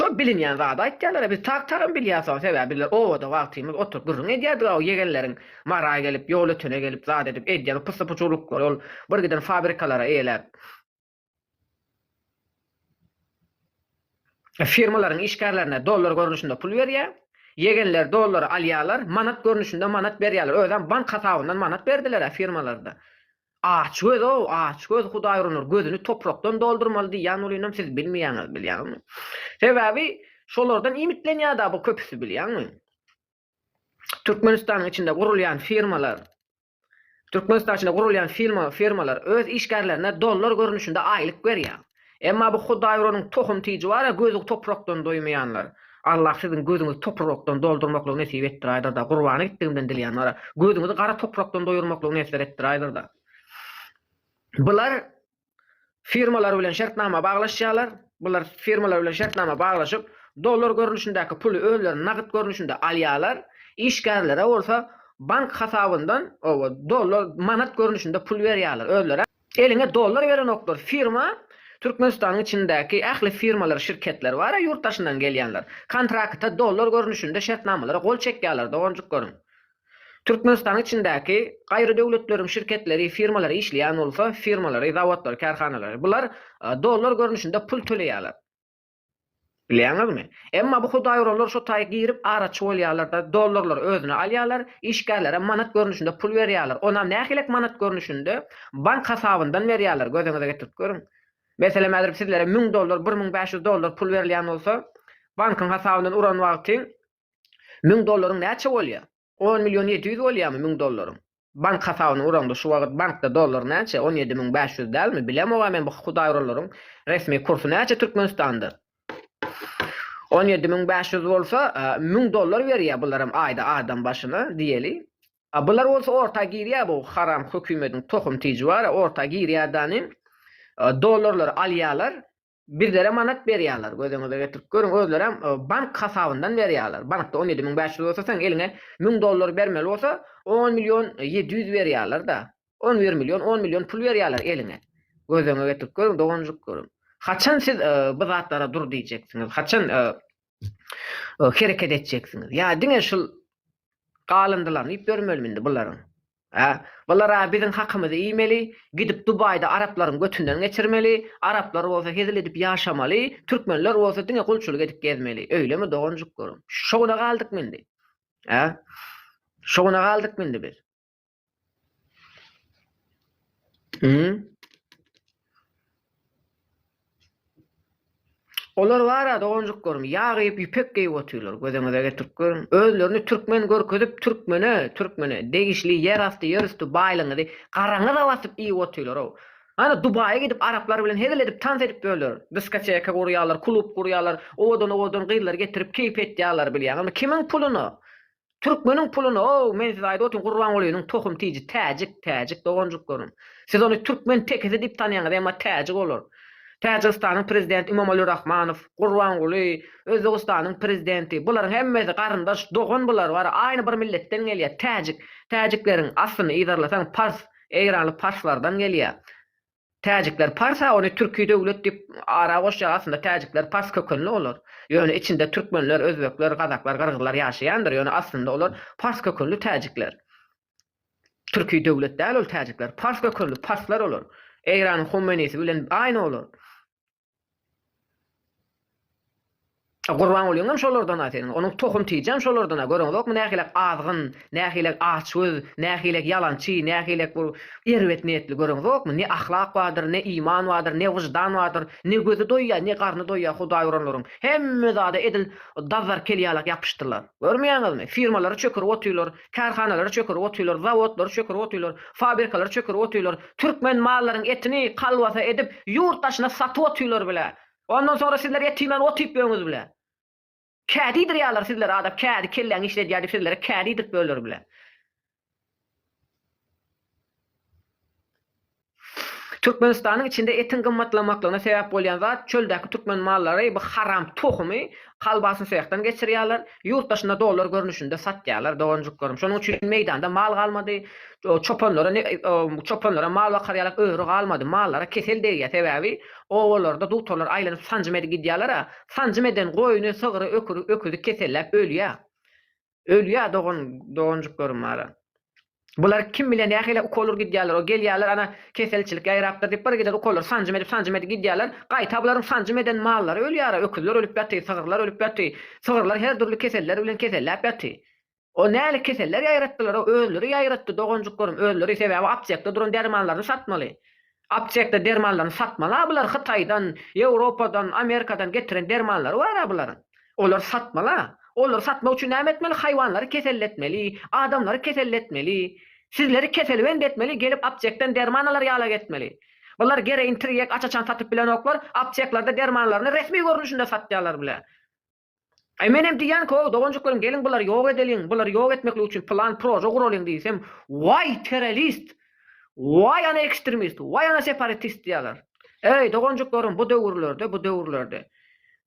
şo bilinýän zat aýtdylar, biz tak-takyn bilýärsiň sebäbiler. O da wagtymy otur gürrüň edýärdi o yegenleriň mara gelip, ýol ötüne gelip zat edip edýär, pysy-puçuluk ol, bir giden fabrikalara eýler. Firmalaryň işgärlerine dollar görnüşinde pul berýär. Yegenler dollary alýarlar, manat görnüşinde manat berýärler. Özüm bank hasabyndan manat berdiler firmalarda. Açgöz o, açgöz Hudaý uranur, gözüni toprakdan doldurmaly diýen bolýanam siz bilmeýäňiz, bilýärmi? Sebäbi şolardan ümitlenýär bu köpüsü bilýärmi? Türkmenistanyň içinde gurulýan firmalar, Türkmenistan içinde gurulýan firmalar öz işgärlerine dollar görnüşinde aýlyk berýär. Emma bu Hudaý uranyň tohum tiýji bar, gözü toprakdan doýmaýanlar. Allah sizin gözüňizi toprakdan doldurmakly nesip etdirýär da, gurbany gitdigimden dilýänler. Gözüňizi gara toprakdan doýurmakly nesip etdirýär da. Bular firmalar bilen şertnama baglaşýarlar. Bular firmalar bilen şertnama baglaşyp, dollar görnüşindäki puly özleri nagyt görnüşinde alýarlar. İşgärlere bolsa bank hasabyndan o dollar manat görnüşinde pul berýärler özlere. Eline dollar beren oklar firma Türkmenistanyň içindäki ähli firmalar, şirketler bar, ýurtdaşyndan gelýänler. Kontrakta dollar görnüşinde şertnamalara gol çekýärler, doganjyk görün. Türkmenistanyň içindäki gaýry döwletleriň şirketleri, firmalary işleýän bolsa, firmalary, zawodlar, karhanalary, bular dollar görnüşinde pul töleýärler. Bilýäňizmi? Emma bu Hudaý uranlar şo taýy girip araçy bolýarlar da dollarlar özüne alýarlar, işgärlere manat görnüşinde pul berýärler. Onam nähilek manat görnüşinde bank hasabyndan berýärler. Gözüňize getirip görüň. Mesela mädür sizlere 1000 dollar, 1500 dollar pul berilýän bolsa, bankyň hasabyndan uran wagty 1000 dollaryň näçe bolýar? 10 milyon 700 bolýarmy 1000 dollaryň? Bank hasabyna uranda şu wagt bankda dollar näçe? 17500 dälmi? Bilemok men bu Hudaý uranlaryň resmi kursy näçe Türkmenistanda? 17500 bolsa 1000 dollar berýär bularym aýda adam başyna diýeli. Bular bolsa orta girýär bu haram hökümetiň tohum tiýji bar, orta girýärdanym dollarlar alýarlar, bizlere manat berýärler. Gözüňize getirip görüň, özleri bank hasabyndan berýärler. Bankda 17500 bolsa, sen eline 1000 dollar bermeli bolsa 10 milyon 700 berýärler da. 11 milyon, 10 milyon pul berýärler eline. Gözüňize getirip görüň, doganjyk görüň. Haçan siz bu zatlara dur diýjeksiniz? Haçan hereket etjeksiniz? Ya diňe şul galyndylaryny ip bermelmindi bularyň. Bulara bizim hakkımızı iýmeli, gidip Dubayda Arapların götünden geçirmeli, Araplar bolsa hezil edip ýaşamaly, Türkmenler bolsa diňe gulçuluk edip gezmeli. Öýlemi doganjyk görüň. Şoňuna galdyk mindi. Şoňuna galdyk mindi biz. Olar wara doganjyk görüň, ýagyp ýüpek geýip oturýarlar, gözüňize getirip görüň. Özlerini türkmen görkezip türkmene degişli ýerasty ýerüstü baýlygyny garaňa da basyp iýip oturýarlar o. Ana Dubaýa gidip Araplar bilen hezil edip tans edip bolýar. Diskoteka gurýarlar, klub gurýarlar, owadan gyýlar getirip keyp etýärler bilýän. Kimiň puluny? Türkmeniň puluny. O, men size aýdy otun gurban bolýanyň tohum tiýji täjik doganjyk görüň. Siz ony türkmen tekezi dip tanýaňyz, emma täjik bolar. Täjikistanyň prezidenti İmamoğlu Rahmanow, Gurbanguly, Özbegistanyň prezidenti, bularyň hemmesi garyndaş, dogan bular bar, aýny bir milletden gelýär. Täjikleriň asyny ýydarlasaň Pars, Eýranly Parslardan gelýär. Täjikler Parsa, ony Türkiýe döwlet dip ara goşýar, aslında täjikler Pars kökenli bolar. Ýöne içinde türkmenler, özbekler, gazaklar, gyrgyzlar ýaşaýandyr. Ýöne aslında olar Pars kökenli täjikler. Türkiýe döwlet däl ol täjikler, Pars kökenli Parslar bolar. Eýran Homenisi bilen aýny bolar. Gurban bolýan şolardan aýtyn. Onuň tohum tiýjän şolardan görüňizokmy? Nähilek azgyn, nähilek açgöz, nähilek yalançy, nähilek bu erwet niýetli görüňizokmy? Ne ahlak bardyr, ne iman bardyr, ne wyjdan bardyr, ne gözü doýýar, ne garny doýýar Hudaý uranlaryň. Hemme zada edil dazar kelýärlik ýapyşdyrlar. Görmeýäňizmi? Firmalary çökürip otyrlar, karhanalary çökürip otyrlar, zawodlary çökürip otyrlar, fabrikalary çökürip otyrlar. Türkmen mallaryň etini kalwasa edip ýurtdaşyna satyp otyrlar bile. Ondan sonra sizler etimen otyp ýöňüz bile. Kädi dirýärler sizler adap kädi kelläň işledýär sizlere kädi dip böler bile. Türkmenistanyň içinde etin gymmatlamaklaryna sebäp bolýan zat çöldäki türkmen mallary bu haram tohumy kalbasyny söýekden geçirýärler. Ýurt daşynda dollar görnüşinde satýarlar, doganjyk görüm. Şonuň üçin meýdanda mal galmady. Çopanlara mal bakarýarlar, öýrü galmady. Mallara kesel degýär sebäbi owalarda dultorlar aýlanyp sanjymedy gidýärler. Sanjymeden goýuny, sygyry, öküzi keselläp ölýär. Ölýär doganjyk görüm mara. Bular kim bilen nähile ukolur gidýärler, o gelýärler ana keselçilik ýaýrapdyr diýip bir gider ukolur sanjymedy gidýärler. Gaýta bularyň sanjymeden mallary ölýär, öküzler ölüp ýaty, sygyrlar ölüp ýaty. Sygyrlar her türlü keseller bilen keselläp ýaty. O näle keseller ýaýratdylar, o özleri ýaýratdy doganjyk görüm. Özleri sebäbi aptekde duran dermanlaryny satmaly. Aptekde dermanlaryny satmaly. Bular Hytaýdan, Ýewropadan, Amerikadan getiren dermanlar bar bularyň. Olar satmaly. Olar satmak üçin näme etmeli? Haýwanlary keselletmeli, adamlary keselletmeli, sizleri keselwendetmeli, gelip aptekden dermanlar ýala getmeli. Bular gere intrigek açaçan satyp bilen oklar, apteklarda dermanlaryny resmi görnüşinde satýarlar bile. Menem diýen ki, doganjyklaryň gelin bular ýok edeliň, bular ýok etmeklik üçin plan, proje guralyň diýsem, why terrorist, why an extremist, why an separatist diýerler. Ey doganjyklaryň bu döwürlerde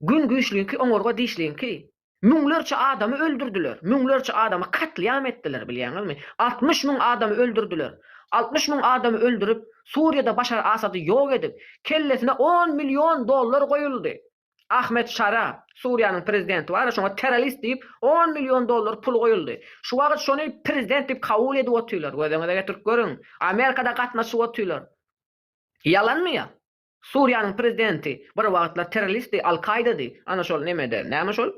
gün güýçlüki oňorga diýişliňki müňlerçe adamy öldürdüler. Müňlerçe adamy katliam etdiler bilýäňizmi? 60 000 adamy öldürdüler. 60 000 adamy öldürüp Suriýada Başar Asady ýok edip, kellesine 10 milyon dollar goýuldy. Ahmet Şara, Suriýanyň prezidenti bar, şoňa terrorist diýip 10 milyon dollar pul goýuldy. Şu wagt şonu prezident diýip kabul edip otyrlar. Gözüňize getirip görüň. Amerikada gatnaşyp otyrlar. Yalanmy ya? Suriýanyň prezidenti bir wagtlar terroristdi, Al-Qaidadi. Ana şol nemede? Näme şol?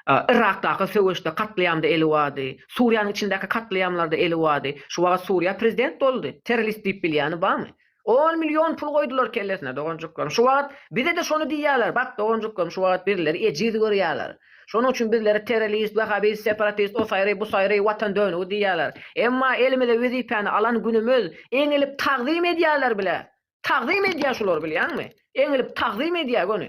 Irak'daki söwüşde katliamda eli wady, Suriýanyň içindäki katliamlarda eli wady. Şu wagt Suriýa prezident boldy. Terrorist diýip bilýäni barmy? 10 milyon pul goýdular kellesine doganjyk. Şu wagt bize de şonu diýýärler. Bak doganjyk, şu wagt birileri ejiz görýärler. Şonuň üçin birileri terrorist, wahhabist, separatist, o saýry, bu saýry watan döňü diýýärler. Emma elimizde wezipany alan günümüz eň elip taqdim edýärler bile. Taqdim edýär şular bilýärmi? Eň elip taqdim edýär gonu.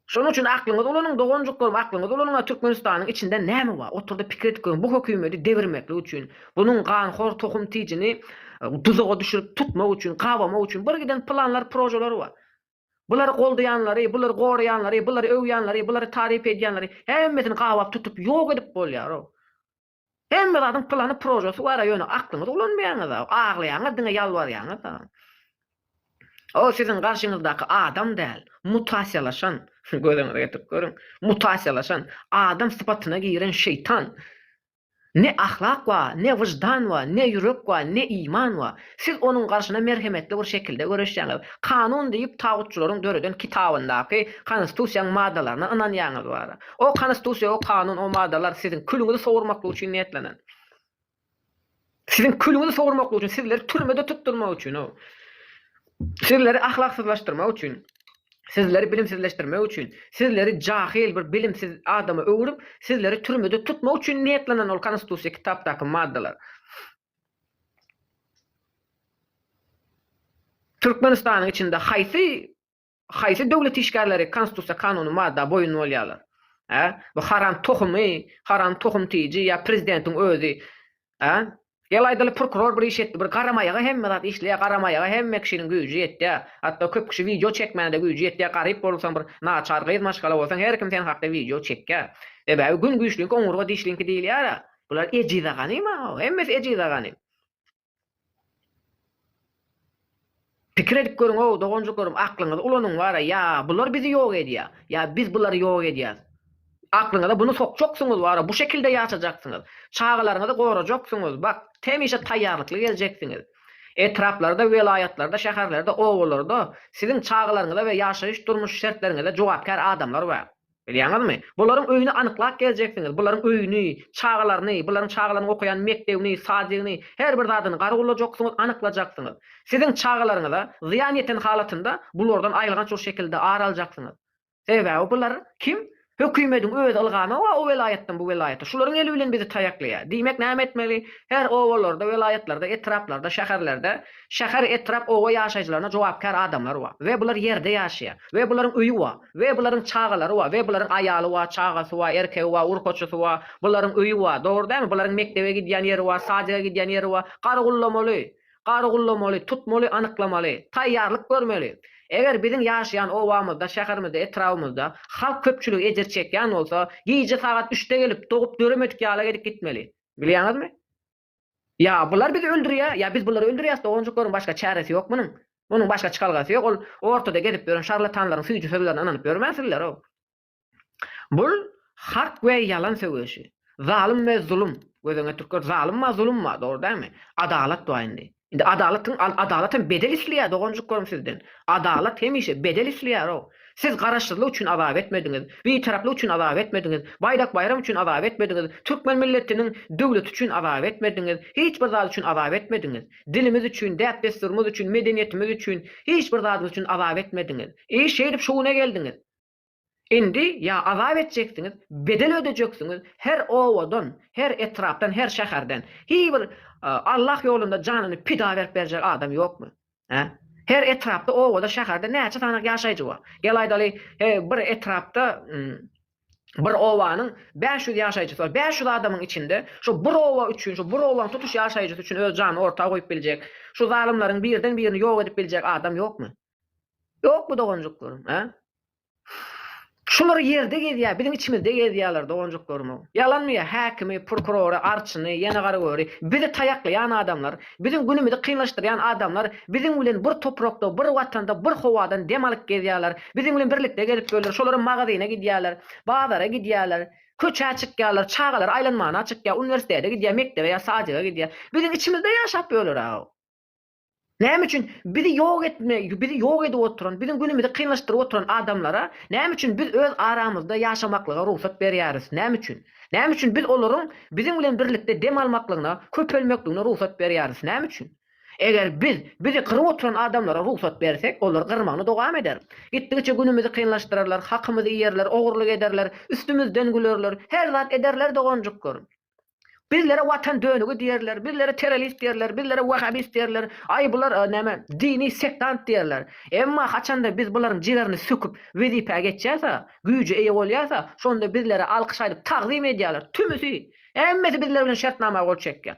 Şonuň üçin aklyňyz olanyň doganjyk görüm, aklyňyz olanyň Türkmenistanyň içinde näme bar? Oturda pikir etýän bu hökümeti devirmeklik üçin, bunyň ganhor tohum tijini tuzaga düşürüp tutmak üçin, gawamak üçin bir giden planlar, projeler bar. Bular goldaýanlary, bular goraýanlary, bular öwýänlary, bular taryp edýänlary hemmesini gawap tutup ýok edip bolýar. Hemme zadyň plany, projesi bar, ýöne aklyňyz olanmaýaňyz, aglaýaňyz, diňe ýalbarýaňyz. O sizin karşınızdaki adam däl, mutasiyalaşan, gözüňize getirip görüň, mutasiyalaşan, adam sıfatına giren şeytan. Ne ahlak wa, ne wyjdan wa, ne ýürek wa, ne iman wa. Siz onun karşına merhemetli bir şekilde görüşýäňiz. Kanun diýip tagutçularyň döreden kitabyndaky konstitusiýanyň maddalaryna ynanýaňyz bar. O konstitusiýa, o kanun, o maddalar sizin külüňizi sowurmakly üçin niýetlenen. Sizin külüňizi sowurmakly üçin, sizleri türmede tutturmak üçin o. Sizleri ahlaksızlaştırmak üçin, sizleri bilimsizleştirmek üçin, sizleri jahil bir bilimsiz adamy öwürüp, sizleri türmede tutmak üçin niýetlenen ol konstitusiýa kitapdaky maddalar. Türkmenistanyň içinde haýsy döwlet işgärleri konstitusiýa kanuny madda boýun bolýarlar. Bu haram tohum tiýji ýa prezidentiň özi, Ýalaýdaly prokuror bir iş etdi, bir garamaýaga hemme zat işleýär, garamaýaga hemme kişiniň güýji ýetdi. Hatda köp kişi video çekmände güýji ýetdi. Garyp bolsaň bir naçar gyz maşgala bolsaň her kim sen hakda video çekkä. Ebä gün güýçlük oňurga diýişlinki diýilýär. Bular ejiza ganyma, hemmesi ejiza gany. Pikir edip görüň, o doganjyk görüm, aklyňyz ulanyň bar ya, bular bizi ýok edýär. Ya biz bulary ýok edýäs. Aklyňyza bunu sokjaksyňyz bar, bu şekilde ýaşajaksyňyz. Çağlaryňyzy gorajaksyňyz. Bak, temişe taýýarlykly geljeksiňiz. Etraplarda, welaýatlarda, şäherlerde, owalarda sizin çağlaryňyza we ýaşaýyş durmuş şertleriňize jogapkar adamlar bar. Bilýäňizmi? Bularyň öýüne anyklap geljeksiňiz. Bularyň öýüni, çağlaryny, bularyň çağlaryny okuyan mektebini, sadygyny, her bir zadyny gargulajaksyňyz, anyklajaksyňyz. Sizin çağlaryňyza ziýan eten halatynda bulardan aýylgan şu şekilde araljaksyňyz. Sebäbi bular kim? Hökümetiň öz algamy we o welaýatdan bu welaýata. Şularyň eli bilen bizi taýaklaýar. Diýmek näme etmeli? Her owalarda, welaýatlarda, etraplarda, şäherlerde, şäher etrap owa ýaşaýjylaryna jogapkar adamlar bar. We bular ýerde ýaşaýar. We bularyň öýü bar. We bularyň çağalary bar. We bularyň aýaly bar, çağasy bar, erkegi bar, urkoçusy bar. Bularyň öýü bar. Dogry dämi? Bularyň mektebe gidýän ýeri bar, sadyga gidýän ýeri bar. Gargulamaly. gargulamaly, tutmaly, anyklamaly, taýýarlyk görmeli. Eger biziň ýaşaýan owamyzda, şäherimizde, etrafymyzda halk köpçüligi ejer çekýän bolsa, giýje sagat 3'te gelip dogup döremedik ýala gedip gitmeli. Bilýäňizmi? Ya bular bizi öldürýär, ya biz bulary öldürýäs da onjukların başga çäresi ýok munyň. Munyň başga çykalgasy ýok. Ol ortada gedip beren şarlatanlaryň süýjü sözlerine ananyp bermäsler o. Bul hak we yalan söwüşi. Zalim we zulüm. Gözüňe türkür zalim ma zulüm ma, dogry dämi? Adalat doýandy. Indi adalatyn bedel isleýär dogonjuk görüm sizden. Adalat hemişe bedel isleýär o. Siz garaşdyrlyk üçin azap etmediňiz, bir taraplyk üçin azap etmediňiz, baýdak bayram üçin azap etmediňiz, türkmen milletiniň döwleti üçin azap etmediňiz, hiç bir zat üçin azap etmediňiz. Dilimiz üçin, däp desturymyz üçin, medeniýetimiz üçin, hiç bir zat üçin azap etmediňiz. Şeýdip şowuna geldiňiz. Indi ya azap edeceksiniz, bedel ödeyeceksiniz. Her owadan, her etrapdan, her şäherden. Bir Allah ýolunda janyny pida berip berjek adam ýokmy? He? Her etrapda owada şäherde näçe tane ýaşaýjy bar. Gel aýdaly, bir etrapda bir owanyň 500 ýaşaýjysy bar. 500 adamyň içinde şu bir owa üçin, şu bir owaň tutuş ýaşaýjysy üçin öz janyny ortaga goýup biljek, şu zalimlaryň birden birini ýok edip biljek adam ýokmy? Ýokmy dogonjuklarym, he? Şular yerde gezýär, bizim içimizde gezýärler dogonjuklarym. Yalanmy ya, häkimi, prokurory, arçyny, ýene garagöri, bizi taýaklayan adamlar, bizim günümizde kynlaşdyrýan adamlar, bizim bilen bir toprakda, bir watanda, bir howadan dem alyp gezýärler. Bizim bilen birlikde gelip bolýar, şolaryň magazyna gidýärler, bazara gidýärler, köçe çykýarlar, çagalar aýlanmana çykýar, universitete gidýär, mektebe ýa sadyga gidýär. Bizim içimizde ýaşap bolýar. Näme üçin bizi ýok edip oturan, bizim günümizde kynlaşdyryp oturan adamlara näme üçin biz öz aramyzda ýaşamaklyga ruhsat berýäris? Näme üçin? Näme üçin biz olaryň bizim bilen birlikde dem almaklygyna, köpelmekligine ruhsat berýäris? Näme üçin? Eger bizi kırıp oturan adamlara ruhsat bersek, olar kırmagyny dowam eder. Gitdigiçe günümizde kynlaşdyrarlar, hakymyzy ýerler, ogurlyk ederler, üstümizden gülerler, her zat ederler dogonjuk görün. Bizlere watan dönügi diýerler, bizlere terörist diýerler, bizlere wahhabist diýerler. Ay bular näme? Dini sektant diýerler. Emma haçanda biz bularyň jilerini söküp wezipe geçýärse, güýje eýe bolýarsa, şonda bizlere alkyş aýdyp taqdim edýärler. Tümüsi, emmesi bizler bilen şertnama gol çekýär.